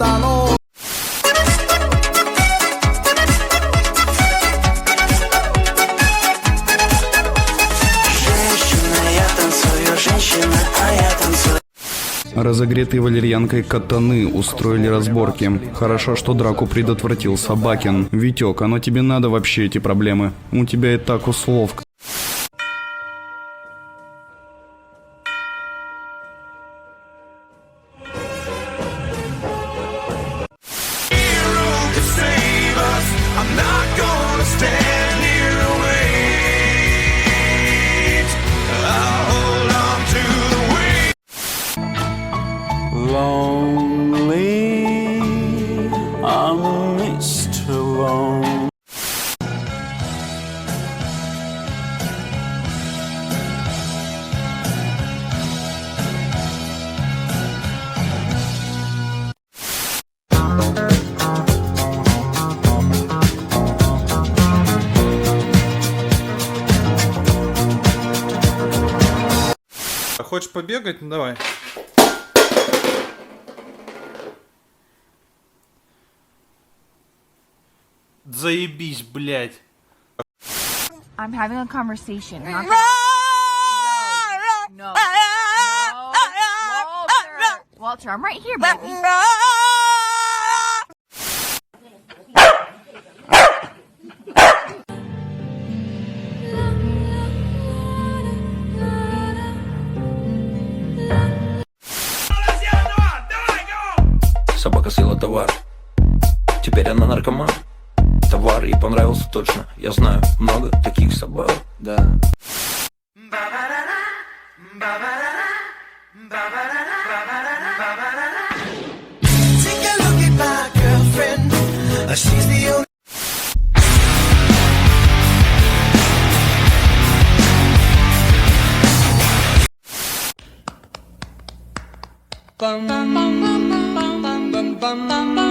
стану. Женщина, я танцую, женщина, а я танцую. Разогретые валерьянкой катаны устроили разборки. Хорошо, что драку предотвратил Собакин. Витек, оно тебе надо вообще эти проблемы? У тебя и так условка. Lonely, I'm Mr. Lone. Хочешь побегать? Ну давай. Заебись, блядь. I'm having a conversation. No, Walter, I'm right here, baby. Собака съела товар, теперь она наркоман. Товар ей понравился точно, я знаю много таких собак, да. Bum bum bum bum bum bum bum bum.